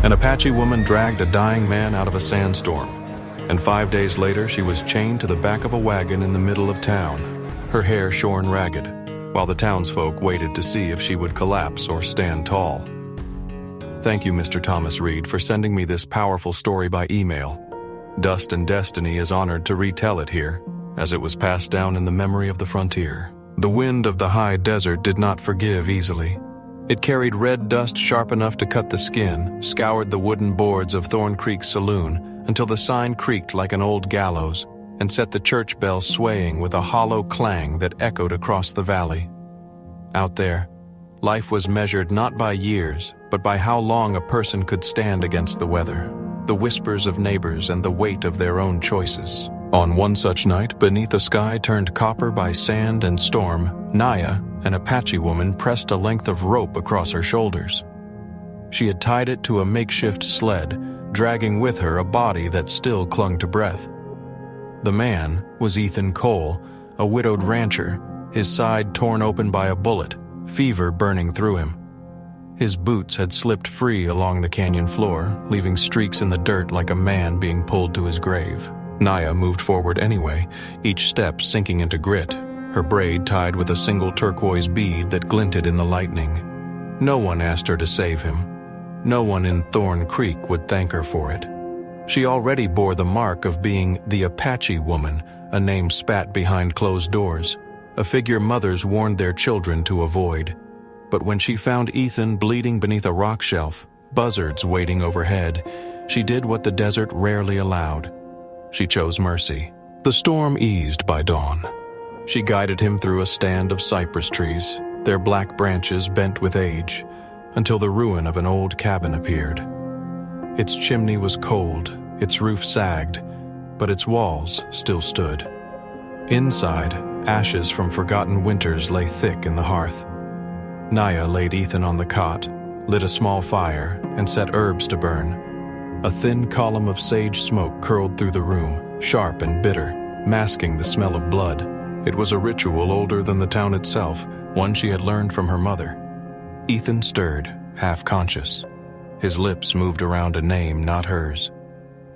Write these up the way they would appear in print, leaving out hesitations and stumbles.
An Apache woman dragged a dying man out of a sandstorm, and 5 days later she was chained to the back of a wagon in the middle of town, her hair shorn ragged, while the townsfolk waited to see if she would collapse or stand tall. Thank you, Mr. Thomas Reed, for sending me this powerful story by email. Dust and Destiny is honored to retell it here, as it was passed down in the memory of the frontier. The wind of the high desert did not forgive easily. It carried red dust sharp enough to cut the skin, scoured the wooden boards of Thorn Creek's saloon until the sign creaked like an old gallows, and set the church bell swaying with a hollow clang that echoed across the valley. Out there, life was measured not by years, but by how long a person could stand against the weather, the whispers of neighbors, and the weight of their own choices. On one such night, beneath a sky turned copper by sand and storm, Naya, an Apache woman, pressed a length of rope across her shoulders. She had tied it to a makeshift sled, dragging with her a body that still clung to breath. The man was Ethan Cole, a widowed rancher, his side torn open by a bullet, fever burning through him. His boots had slipped free along the canyon floor, leaving streaks in the dirt like a man being pulled to his grave. Naya moved forward anyway, each step sinking into grit, her braid tied with a single turquoise bead that glinted in the lightning. No one asked her to save him. No one in Thorn Creek would thank her for it. She already bore the mark of being the Apache woman, a name spat behind closed doors, a figure mothers warned their children to avoid. But when she found Ethan bleeding beneath a rock shelf, buzzards waiting overhead, she did what the desert rarely allowed. She chose mercy. The storm eased by dawn. She guided him through a stand of cypress trees, their black branches bent with age, until the ruin of an old cabin appeared. Its chimney was cold, its roof sagged, but its walls still stood. Inside, ashes from forgotten winters lay thick in the hearth. Naya laid Ethan on the cot, lit a small fire, and set herbs to burn. A thin column of sage smoke curled through the room, sharp and bitter, masking the smell of blood. It was a ritual older than the town itself, one she had learned from her mother. Ethan stirred, half-conscious. His lips moved around a name not hers.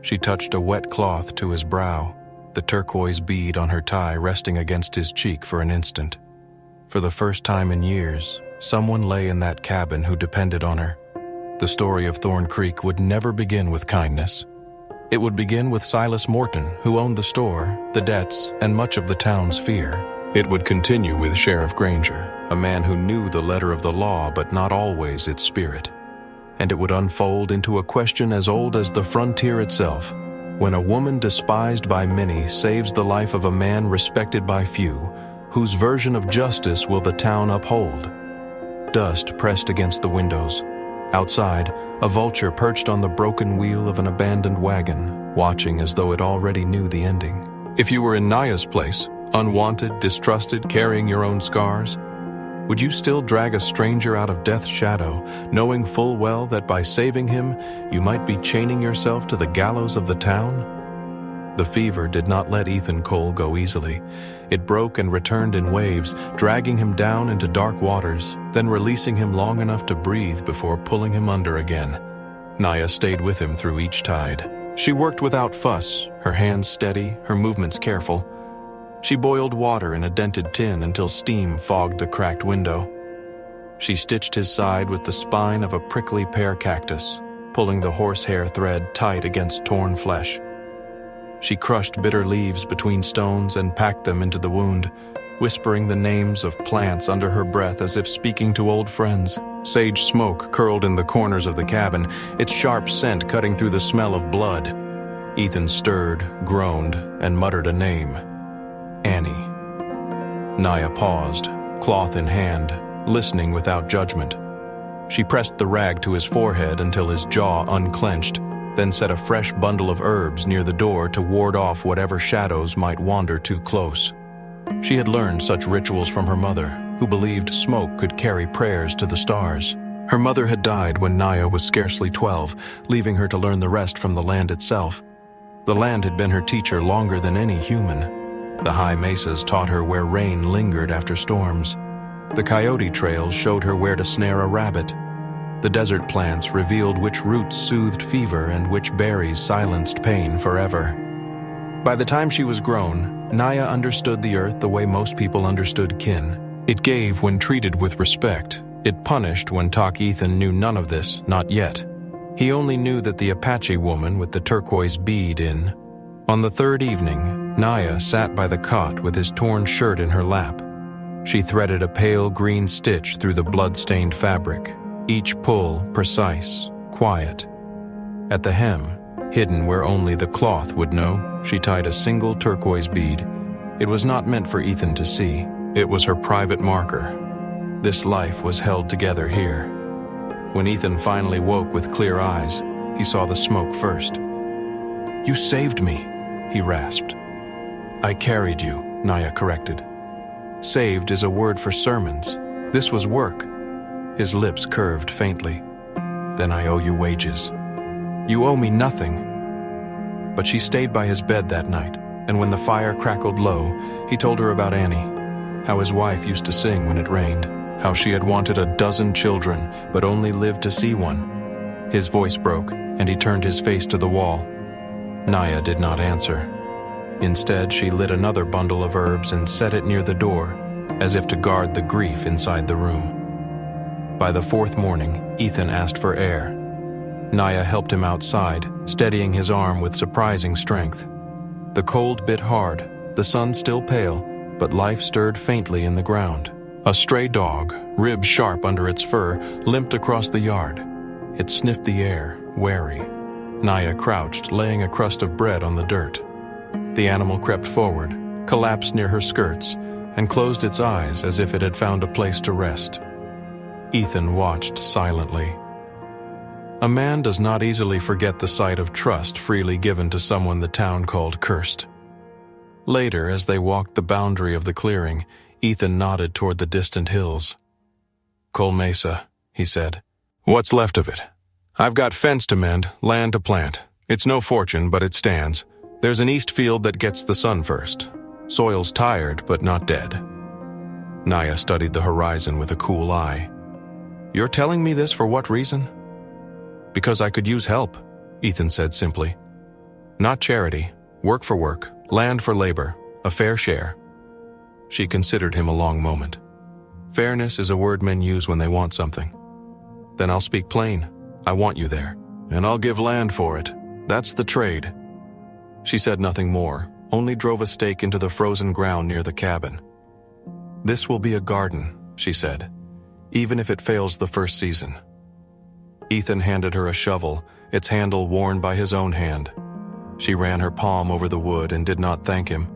She touched a wet cloth to his brow, the turquoise bead on her tie resting against his cheek for an instant. For the first time in years, someone lay in that cabin who depended on her. The story of Thorn Creek would never begin with kindness. It would begin with Silas Morton, who owned the store, the debts, and much of the town's fear. It would continue with Sheriff Granger, a man who knew the letter of the law but not always its spirit. And it would unfold into a question as old as the frontier itself. When a woman despised by many saves the life of a man respected by few, whose version of justice will the town uphold? Dust pressed against the windows. Outside, a vulture perched on the broken wheel of an abandoned wagon, watching as though it already knew the ending. If you were in Naya's place, unwanted, distrusted, carrying your own scars, would you still drag a stranger out of death's shadow, knowing full well that by saving him, you might be chaining yourself to the gallows of the town? The fever did not let Ethan Cole go easily. It broke and returned in waves, dragging him down into dark waters, then releasing him long enough to breathe before pulling him under again. Naya stayed with him through each tide. She worked without fuss, her hands steady, her movements careful. She boiled water in a dented tin until steam fogged the cracked window. She stitched his side with the spine of a prickly pear cactus, pulling the horsehair thread tight against torn flesh. She crushed bitter leaves between stones and packed them into the wound, whispering the names of plants under her breath as if speaking to old friends. Sage smoke curled in the corners of the cabin, its sharp scent cutting through the smell of blood. Ethan stirred, groaned, and muttered a name. Annie. Naya paused, cloth in hand, listening without judgment. She pressed the rag to his forehead until his jaw unclenched, then set a fresh bundle of herbs near the door to ward off whatever shadows might wander too close. She had learned such rituals from her mother, who believed smoke could carry prayers to the stars. Her mother had died when Naya was scarcely 12, leaving her to learn the rest from the land itself. The land had been her teacher longer than any human. The high mesas taught her where rain lingered after storms. The coyote trails showed her where to snare a rabbit. The desert plants revealed which roots soothed fever and which berries silenced pain forever. By the time she was grown, Naya understood the earth the way most people understood kin. It gave when treated with respect. It punished when Ethan knew none of this, not yet. He only knew that the Apache woman with the turquoise bead in. On the third evening, Naya sat by the cot with his torn shirt in her lap. She threaded a pale green stitch through the blood-stained fabric, each pull precise, quiet. At the hem, hidden where only the cloth would know, she tied a single turquoise bead. It was not meant for Ethan to see. It was her private marker. This life was held together here. When Ethan finally woke with clear eyes, he saw the smoke first. "You saved me," he rasped. "I carried you," Naya corrected. Saved is a word for sermons. This was work. His lips curved faintly. "Then I owe you wages." "You owe me nothing." But she stayed by his bed that night, and when the fire crackled low, he told her about Annie, how his wife used to sing when it rained, how she had wanted a dozen children but only lived to see one. His voice broke, and he turned his face to the wall. Naya did not answer. Instead, she lit another bundle of herbs and set it near the door, as if to guard the grief inside the room. By the fourth morning, Ethan asked for air. Naya helped him outside, steadying his arm with surprising strength. The cold bit hard, the sun still pale, but life stirred faintly in the ground. A stray dog, ribs sharp under its fur, limped across the yard. It sniffed the air, wary. Naya crouched, laying a crust of bread on the dirt. The animal crept forward, collapsed near her skirts, and closed its eyes as if it had found a place to rest. Ethan watched silently. A man does not easily forget the sight of trust freely given to someone the town called cursed. Later, as they walked the boundary of the clearing, Ethan nodded toward the distant hills. "Col Mesa," he said. "What's left of it? I've got fence to mend, land to plant. It's no fortune, but it stands. There's an east field that gets the sun first. Soil's tired, but not dead." Naya studied the horizon with a cool eye. "You're telling me this for what reason?" "Because I could use help," Ethan said simply. "Not charity, work for work, land for labor, a fair share." She considered him a long moment. "Fairness is a word men use when they want something." "Then I'll speak plain. I want you there, and I'll give land for it. That's the trade." She said nothing more, only drove a stake into the frozen ground near the cabin. "This will be a garden," she said, "even if it fails the first season." Ethan handed her a shovel, its handle worn by his own hand. She ran her palm over the wood and did not thank him,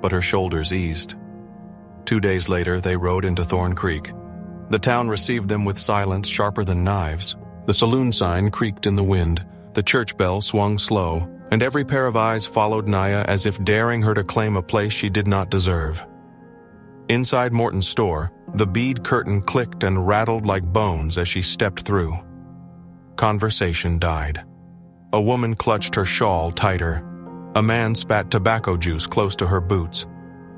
but her shoulders eased. 2 days later, they rode into Thorn Creek. The town received them with silence sharper than knives. The saloon sign creaked in the wind, the church bell swung slow, and every pair of eyes followed Naya as if daring her to claim a place she did not deserve. Inside Morton's store, the bead curtain clicked and rattled like bones as she stepped through. Conversation died. A woman clutched her shawl tighter. A man spat tobacco juice close to her boots.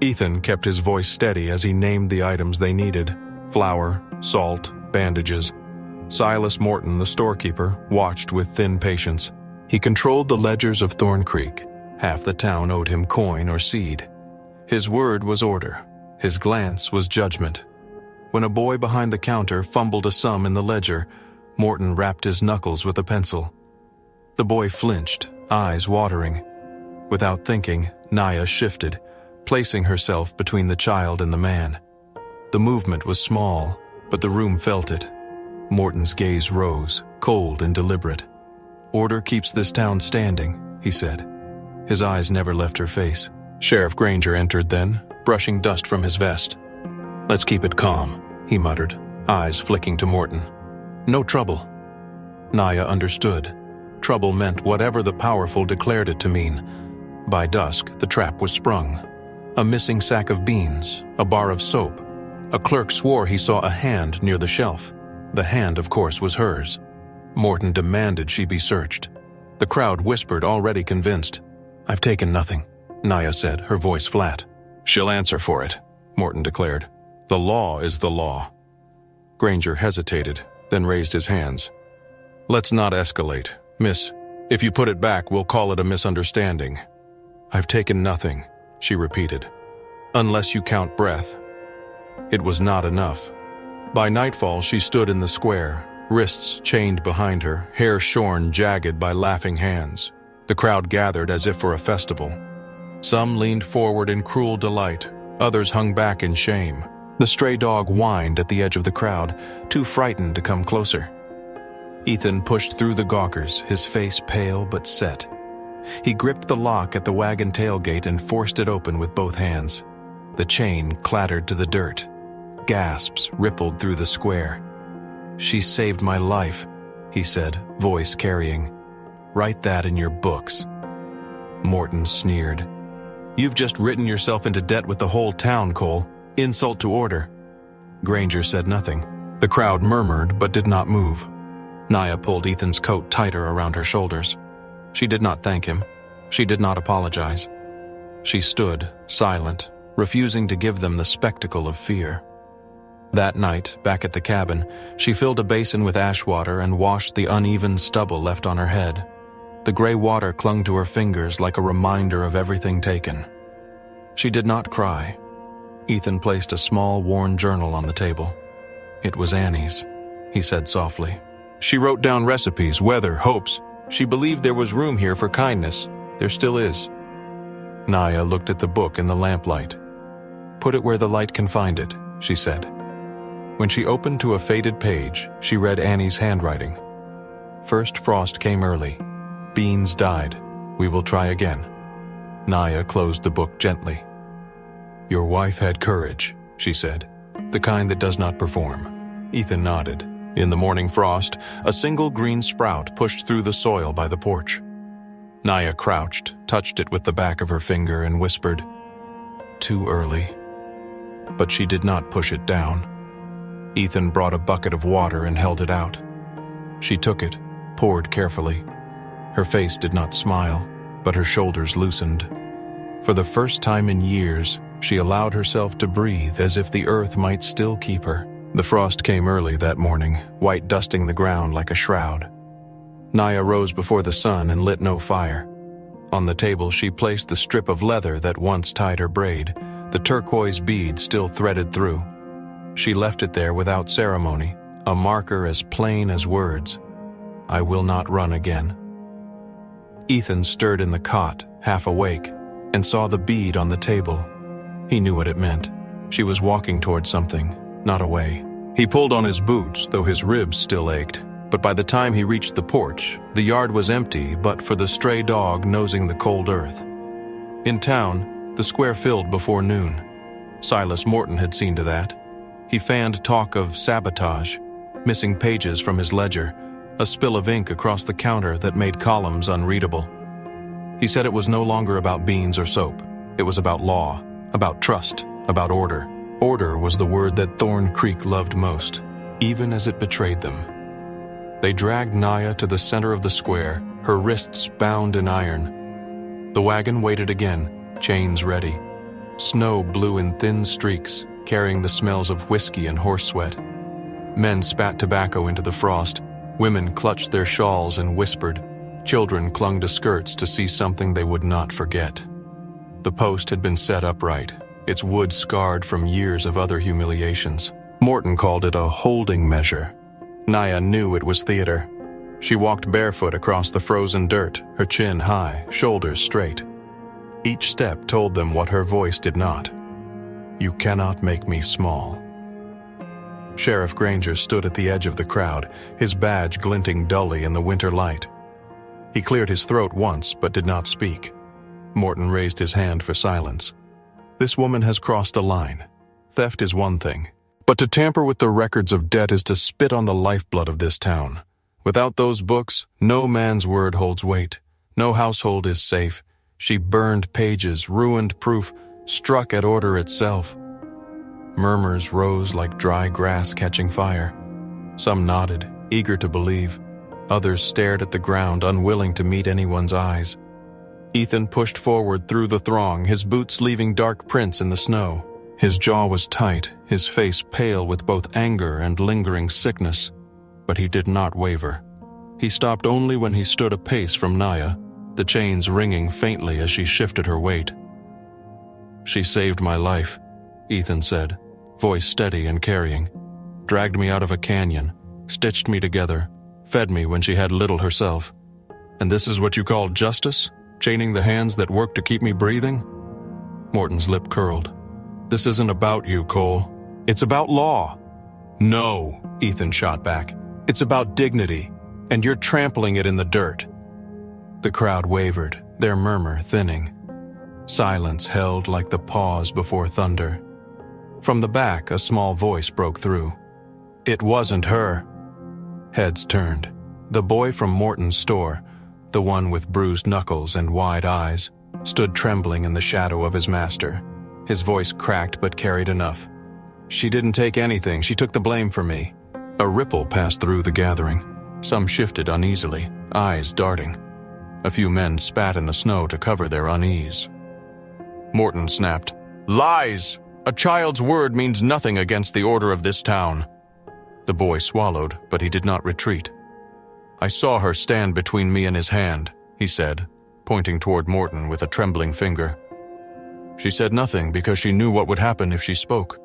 Ethan kept his voice steady as he named the items they needed: flour, salt, bandages. Silas Morton, the storekeeper, watched with thin patience. He controlled the ledgers of Thorn Creek. Half the town owed him coin or seed. His word was order. His glance was judgment. When a boy behind the counter fumbled a sum in the ledger, Morton rapped his knuckles with a pencil. The boy flinched, eyes watering. Without thinking, Naya shifted, placing herself between the child and the man. The movement was small, but the room felt it. Morton's gaze rose, cold and deliberate. "Order keeps this town standing," he said. His eyes never left her face. Sheriff Granger entered then, brushing dust from his vest. "Let's keep it calm," he muttered, eyes flicking to Morton. "No trouble." Naya understood. Trouble meant whatever the powerful declared it to mean. By dusk, the trap was sprung. A missing sack of beans, a bar of soap. A clerk swore he saw a hand near the shelf. The hand, of course, was hers. Morton demanded she be searched. The crowd whispered, already convinced. "I've taken nothing," Naya said, her voice flat. "She'll answer for it," Morton declared. "The law is the law." Granger hesitated, then raised his hands. "Let's not escalate, miss. If you put it back, we'll call it a misunderstanding." "I've taken nothing," she repeated. "Unless you count breath." It was not enough. By nightfall, she stood in the square, wrists chained behind her, hair shorn jagged by laughing hands. The crowd gathered as if for a festival. Some leaned forward in cruel delight, others hung back in shame. The stray dog whined at the edge of the crowd, too frightened to come closer. Ethan pushed through the gawkers, his face pale but set. He gripped the lock at the wagon tailgate and forced it open with both hands. The chain clattered to the dirt. Gasps rippled through the square. "She saved my life," he said, voice carrying. "Write that in your books." Morton sneered. "You've just written yourself into debt with the whole town, Cole. Insult to order." Granger said nothing. The crowd murmured but did not move. Naya pulled Ethan's coat tighter around her shoulders. She did not thank him. She did not apologize. She stood, silent, refusing to give them the spectacle of fear. That night, back at the cabin, she filled a basin with ash water and washed the uneven stubble left on her head. The gray water clung to her fingers like a reminder of everything taken. She did not cry. Ethan placed a small, worn journal on the table. "It was Annie's," he said softly. "She wrote down recipes, weather, hopes. She believed there was room here for kindness. There still is." Naya looked at the book in the lamplight. "Put it where the light can find it," she said. When she opened to a faded page, she read Annie's handwriting. "First frost came early. Beans died. We will try again." Naya closed the book gently. "Your wife had courage," she said. "The kind that does not perform." Ethan nodded. In the morning frost, a single green sprout pushed through the soil by the porch. Naya crouched, touched it with the back of her finger, and whispered, "Too early." But she did not push it down. Ethan brought a bucket of water and held it out. She took it, poured carefully. Her face did not smile, but her shoulders loosened. For the first time in years, she allowed herself to breathe as if the earth might still keep her. The frost came early that morning, white dusting the ground like a shroud. Naya rose before the sun and lit no fire. On the table, she placed the strip of leather that once tied her braid, the turquoise bead still threaded through. She left it there without ceremony, a marker as plain as words. "I will not run again." Ethan stirred in the cot, half awake, and saw the bead on the table. He knew what it meant. She was walking toward something, not away. He pulled on his boots, though his ribs still ached. But by the time he reached the porch, the yard was empty but for the stray dog nosing the cold earth. In town, the square filled before noon. Silas Morton had seen to that. He fanned talk of sabotage, missing pages from his ledger, a spill of ink across the counter that made columns unreadable. He said it was no longer about beans or soap. It was about law, about trust, about order. Order was the word that Thorn Creek loved most, even as it betrayed them. They dragged Naya to the center of the square, her wrists bound in iron. The wagon waited again, chains ready. Snow blew in thin streaks, carrying the smells of whiskey and horse sweat. Men spat tobacco into the frost. Women clutched their shawls and whispered. Children clung to skirts to see something they would not forget. The post had been set upright, its wood scarred from years of other humiliations. Morton called it a holding measure. Naya knew it was theater. She walked barefoot across the frozen dirt, her chin high, shoulders straight. Each step told them what her voice did not. "You cannot make me small." Sheriff Granger stood at the edge of the crowd, his badge glinting dully in the winter light. He cleared his throat once, but did not speak. Morton raised his hand for silence. "This woman has crossed a line. Theft is one thing, but to tamper with the records of debt is to spit on the lifeblood of this town. Without those books, no man's word holds weight. No household is safe. She burned pages, ruined proof, struck at order itself." Murmurs rose like dry grass catching fire. Some nodded, eager to believe. Others stared at the ground, unwilling to meet anyone's eyes. Ethan pushed forward through the throng, his boots leaving dark prints in the snow. His jaw was tight, his face pale with both anger and lingering sickness. but he did not waver. He stopped only when he stood a pace from Naya, the chains ringing faintly as she shifted her weight. "She saved my life," Ethan said, voice steady and carrying. "Dragged me out of a canyon, stitched me together, fed me when she had little herself. And this is what you call justice? Chaining the hands that work to keep me breathing?" Morton's lip curled. "This isn't about you, Cole. It's about law." "No," Ethan shot back. "It's about dignity, and you're trampling it in the dirt." The crowd wavered, their murmur thinning. Silence held like the pause before thunder. From the back, a small voice broke through. "It wasn't her." Heads turned. The boy from Morton's store, the one with bruised knuckles and wide eyes, stood trembling in the shadow of his master. His voice cracked but carried enough. "She didn't take anything, she took the blame for me." A ripple passed through the gathering. Some shifted uneasily, eyes darting. A few men spat in the snow to cover their unease. Morton snapped, "Lies! A child's word means nothing against the order of this town." The boy swallowed, but he did not retreat. "I saw her stand between me and his hand," he said, pointing toward Morton with a trembling finger. "She said nothing because she knew what would happen if she spoke."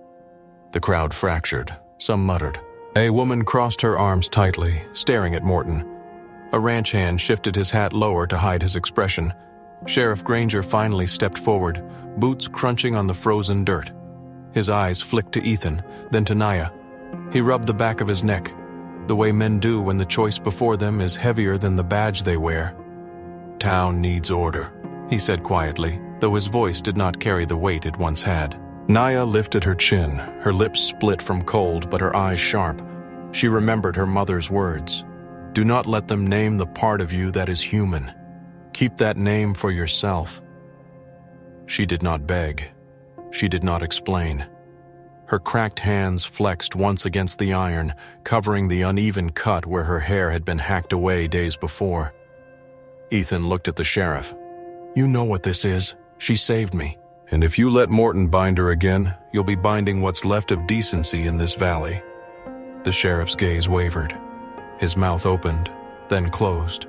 The crowd fractured. Some muttered. A woman crossed her arms tightly, staring at Morton. A ranch hand shifted his hat lower to hide his expression. Sheriff Granger finally stepped forward, boots crunching on the frozen dirt. His eyes flicked to Ethan, then to Naya. He rubbed the back of his neck, the way men do when the choice before them is heavier than the badge they wear. "Town needs order," he said quietly, though his voice did not carry the weight it once had. Naya lifted her chin, her lips split from cold but her eyes sharp. She remembered her mother's words. "Do not let them name the part of you that is human. Keep that name for yourself." She did not beg. She did not explain. Her cracked hands flexed once against the iron, covering the uneven cut where her hair had been hacked away days before. Ethan looked at the sheriff. "You know what this is. She saved me. And if you let Morton bind her again, you'll be binding what's left of decency in this valley." The sheriff's gaze wavered. His mouth opened, then closed.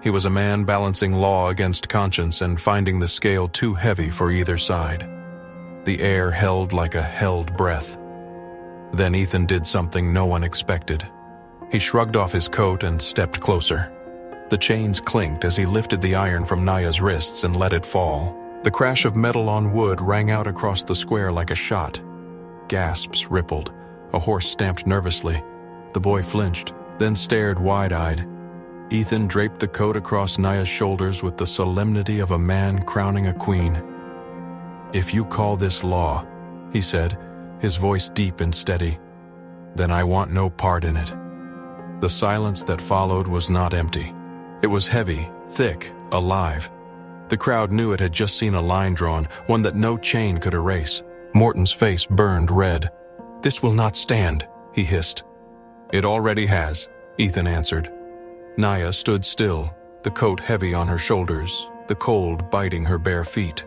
He was a man balancing law against conscience and finding the scale too heavy for either side. The air held like a held breath. Then Ethan did something no one expected. He shrugged off his coat and stepped closer. The chains clinked as he lifted the iron from Naya's wrists and let it fall. The crash of metal on wood rang out across the square like a shot. Gasps rippled. A horse stamped nervously. The boy flinched, then stared wide-eyed. Ethan draped the coat across Naya's shoulders with the solemnity of a man crowning a queen. "If you call this law," he said, his voice deep and steady, "then I want no part in it." The silence that followed was not empty. It was heavy, thick, alive. The crowd knew it had just seen a line drawn, one that no chain could erase. Morton's face burned red. "This will not stand," he hissed. "It already has," Ethan answered. Naya stood still, the coat heavy on her shoulders, the cold biting her bare feet.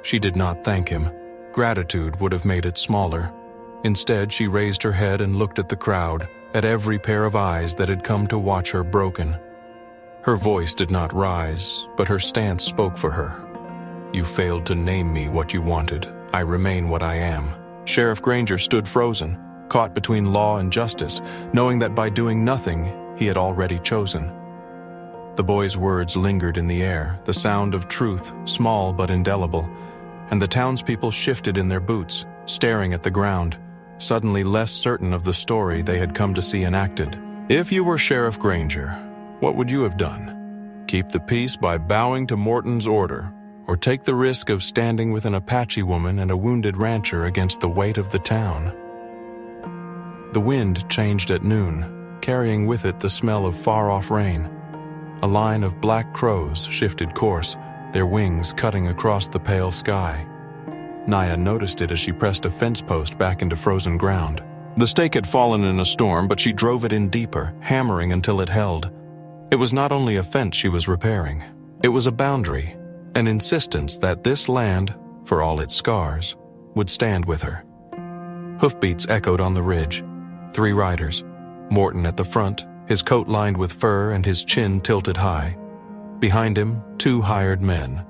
She did not thank him. Gratitude would have made it smaller. Instead, she raised her head and looked at the crowd, at every pair of eyes that had come to watch her broken. Her voice did not rise, but her stance spoke for her. "You failed to name me what you wanted. I remain what I am." Sheriff Granger stood frozen, caught between law and justice, knowing that by doing nothing, he had already chosen. The boy's words lingered in the air, the sound of truth, small but indelible, and the townspeople shifted in their boots, staring at the ground, suddenly less certain of the story they had come to see enacted. If you were Sheriff Granger, what would you have done? Keep the peace by bowing to Morton's order, or take the risk of standing with an Apache woman and a wounded rancher against the weight of the town? The wind changed at noon, carrying with it the smell of far-off rain. A line of black crows shifted course, their wings cutting across the pale sky. Naya noticed it as she pressed a fence post back into frozen ground. The stake had fallen in a storm, but she drove it in deeper, hammering until it held. It was not only a fence she was repairing. It was a boundary, an insistence that this land, for all its scars, would stand with her. Hoofbeats echoed on the ridge. 3 riders. Morton at the front, his coat lined with fur and his chin tilted high. Behind him, 2 hired men.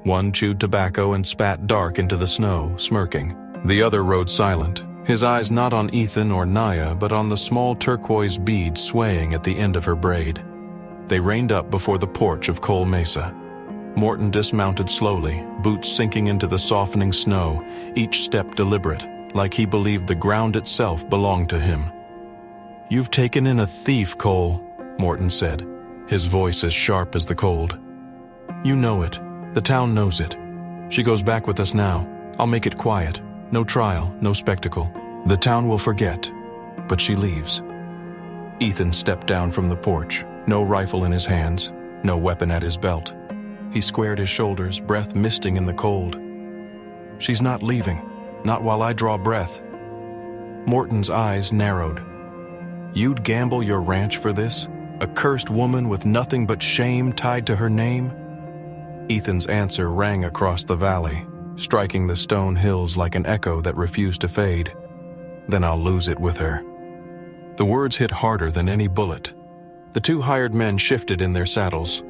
One chewed tobacco and spat dark into the snow, smirking. The other rode silent, his eyes not on Ethan or Naya, but on the small turquoise bead swaying at the end of her braid. They reined up before the porch of Cole Mesa. Morton dismounted slowly, boots sinking into the softening snow, each step deliberate, like he believed the ground itself belonged to him. "You've taken in a thief, Cole," Morton said, his voice as sharp as the cold. "You know it. The town knows it. She goes back with us now. I'll make it quiet. No trial, no spectacle. The town will forget, but she leaves." Ethan stepped down from the porch, no rifle in his hands, no weapon at his belt. He squared his shoulders, breath misting in the cold. "She's not leaving, not while I draw breath." Morton's eyes narrowed. "You'd gamble your ranch for this? A cursed woman with nothing but shame tied to her name?" Ethan's answer rang across the valley, striking the stone hills like an echo that refused to fade. "Then I'll lose it with her." The words hit harder than any bullet. The 2 hired men shifted in their saddles.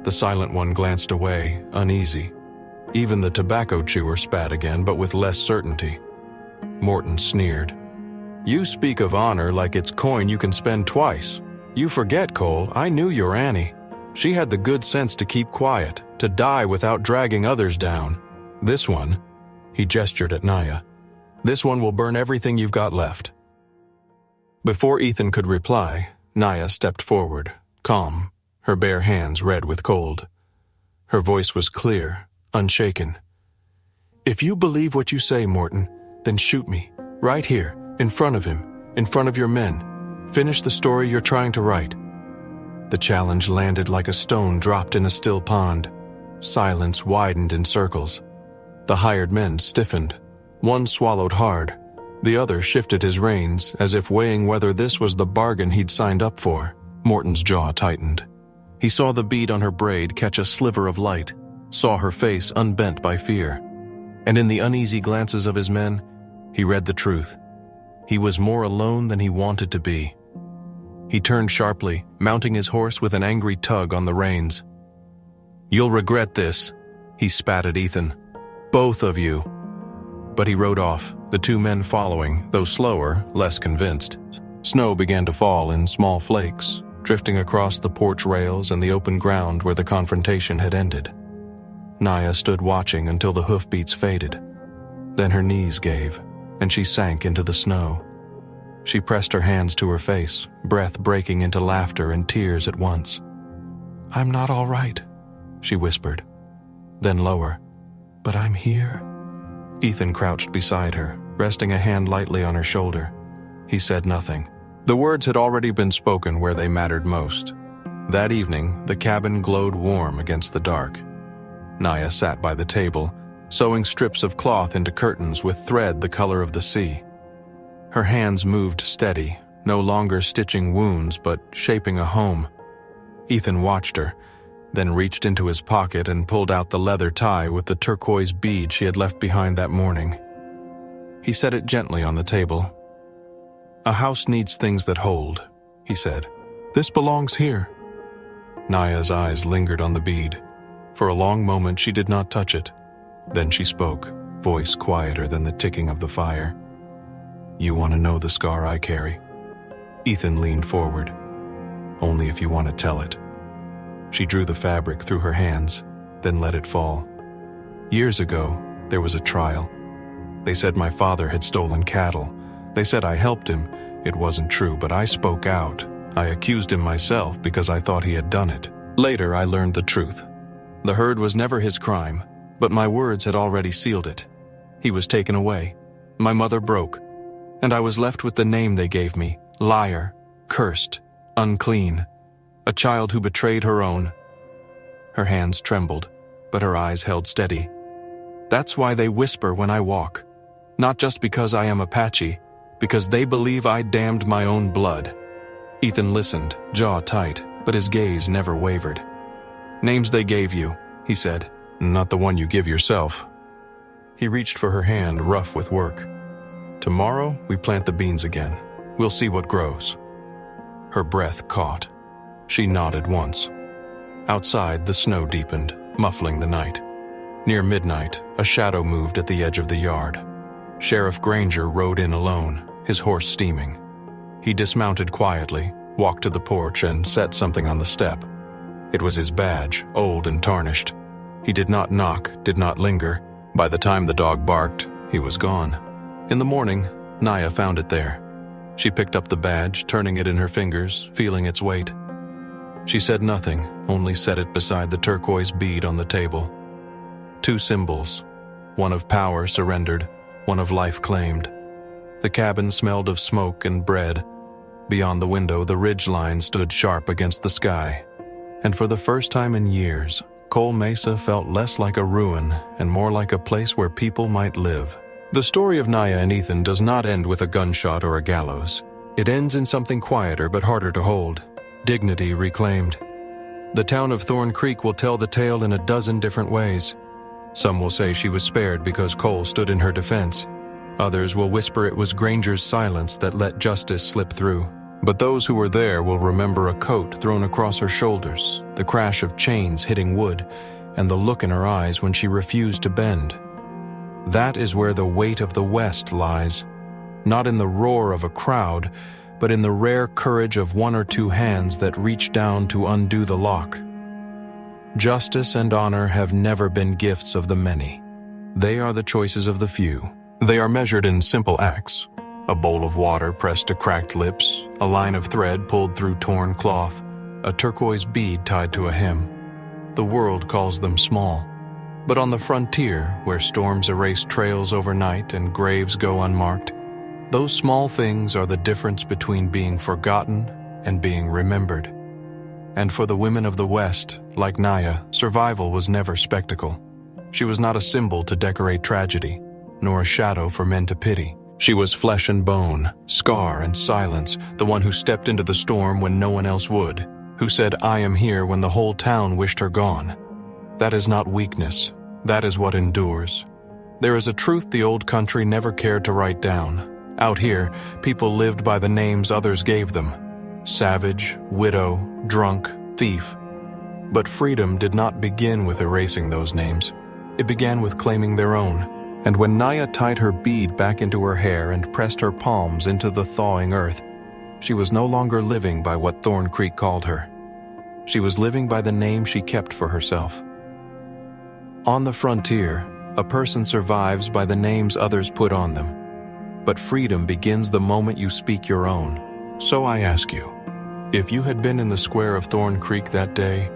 The silent one glanced away, uneasy. Even the tobacco chewer spat again, but with less certainty. Morton sneered. "You speak of honor like it's coin you can spend twice. You forget, Cole, I knew your Annie. She had the good sense to keep quiet, to die without dragging others down. This one," he gestured at Naya, "this one will burn everything you've got left." Before Ethan could reply, Naya stepped forward, calm, her bare hands red with cold. Her voice was clear, unshaken. "If you believe what you say, Morton, then shoot me, right here, in front of him, in front of your men. Finish the story you're trying to write." The challenge landed like a stone dropped in a still pond. Silence widened in circles. The hired men stiffened. One swallowed hard. The other shifted his reins, as if weighing whether this was the bargain he'd signed up for. Morton's jaw tightened. He saw the bead on her braid catch a sliver of light, saw her face unbent by fear. And in the uneasy glances of his men, he read the truth. He was more alone than he wanted to be. He turned sharply, mounting his horse with an angry tug on the reins. "You'll regret this," he spat at Ethan. "Both of you." But he rode off, the 2 men following, though slower, less convinced. Snow began to fall in small flakes, drifting across the porch rails and the open ground where the confrontation had ended. Naya stood watching until the hoofbeats faded. Then her knees gave, and she sank into the snow. She pressed her hands to her face, breath breaking into laughter and tears at once. "I'm not all right," she whispered. Then lower, "But I'm here." Ethan crouched beside her, resting a hand lightly on her shoulder. He said nothing. The words had already been spoken where they mattered most. That evening, the cabin glowed warm against the dark. Naya sat by the table, sewing strips of cloth into curtains with thread the color of the sea. Her hands moved steady, no longer stitching wounds but shaping a home. Ethan watched her, then reached into his pocket and pulled out the leather tie with the turquoise bead she had left behind that morning. He set it gently on the table. "A house needs things that hold," he said. "This belongs here." Naya's eyes lingered on the bead. For a long moment she did not touch it. Then she spoke, voice quieter than the ticking of the fire. "You want to know the scar I carry?" Ethan leaned forward. "Only if you want to tell it." She drew the fabric through her hands, then let it fall. "Years ago, there was a trial. They said my father had stolen cattle. They said I helped him. It wasn't true, but I spoke out. I accused him myself because I thought he had done it. Later, I learned the truth. The herd was never his crime, but my words had already sealed it. He was taken away. My mother broke, and I was left with the name they gave me, liar, cursed, unclean, a child who betrayed her own." Her hands trembled, but her eyes held steady. "That's why they whisper when I walk. Not just because I am Apache, because they believe I damned my own blood." Ethan listened, jaw tight, but his gaze never wavered. "Names they gave you," he said, "not the one you give yourself." He reached for her hand, rough with work. "Tomorrow, we plant the beans again. We'll see what grows." her breath caught. She nodded once. Outside, the snow deepened, muffling the night. Near midnight, a shadow moved at the edge of the yard. Sheriff Granger rode in alone, his horse steaming. He dismounted quietly, walked to the porch, and set something on the step. It was his badge, old and tarnished. He did not knock, did not linger. By the time the dog barked, he was gone. In the morning, Naya found it there. She picked up the badge, turning it in her fingers, feeling its weight. She said nothing, only set it beside the turquoise bead on the table. Two symbols, one of power surrendered, one of life claimed. The cabin smelled of smoke and bread. Beyond the window, the ridgeline stood sharp against the sky. And for the first time in years, Cole Mesa felt less like a ruin and more like a place where people might live. The story of Naya and Ethan does not end with a gunshot or a gallows. It ends in something quieter but harder to hold. Dignity reclaimed. The town of Thorn Creek will tell the tale in a dozen different ways. Some will say she was spared because Cole stood in her defense. Others will whisper it was Granger's silence that let justice slip through. But those who were there will remember a coat thrown across her shoulders, the crash of chains hitting wood, and the look in her eyes when she refused to bend. That is where the weight of the West lies. Not in the roar of a crowd, but in the rare courage of one or two hands that reach down to undo the lock. Justice and honor have never been gifts of the many. They are the choices of the few. They are measured in simple acts. A bowl of water pressed to cracked lips, a line of thread pulled through torn cloth, a turquoise bead tied to a hem. The world calls them small. But on the frontier, where storms erase trails overnight and graves go unmarked, those small things are the difference between being forgotten and being remembered. And for the women of the West, like Naya, survival was never spectacle. She was not a symbol to decorate tragedy, nor a shadow for men to pity. She was flesh and bone, scar and silence, the one who stepped into the storm when no one else would, who said, "I am here," when the whole town wished her gone. That is not weakness. That is what endures. There is a truth the old country never cared to write down. Out here, people lived by the names others gave them. Savage, widow, drunk, thief. But freedom did not begin with erasing those names. It began with claiming their own. And when Naya tied her bead back into her hair and pressed her palms into the thawing earth, she was no longer living by what Thorn Creek called her. She was living by the name she kept for herself. On the frontier, a person survives by the names others put on them. But freedom begins the moment you speak your own. So I ask you, if you had been in the square of Thorn Creek that day,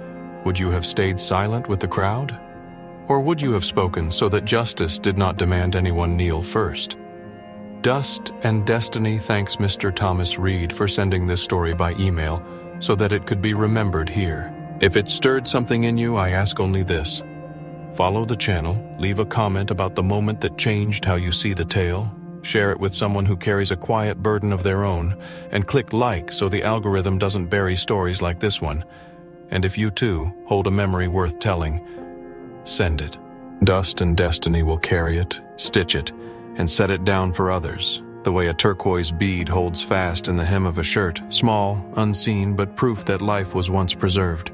would you have stayed silent with the crowd? Or would you have spoken so that justice did not demand anyone kneel first? Dust and Destiny thanks Mr. Thomas Reed for sending this story by email so that it could be remembered here. If it stirred something in you, I ask only this. Follow the channel, leave a comment about the moment that changed how you see the tale, share it with someone who carries a quiet burden of their own, and click like so the algorithm doesn't bury stories like this one. And if you too hold a memory worth telling, send it. Dust and Destiny will carry it, stitch it, and set it down for others, the way a turquoise bead holds fast in the hem of a shirt, small, unseen, but proof that life was once preserved.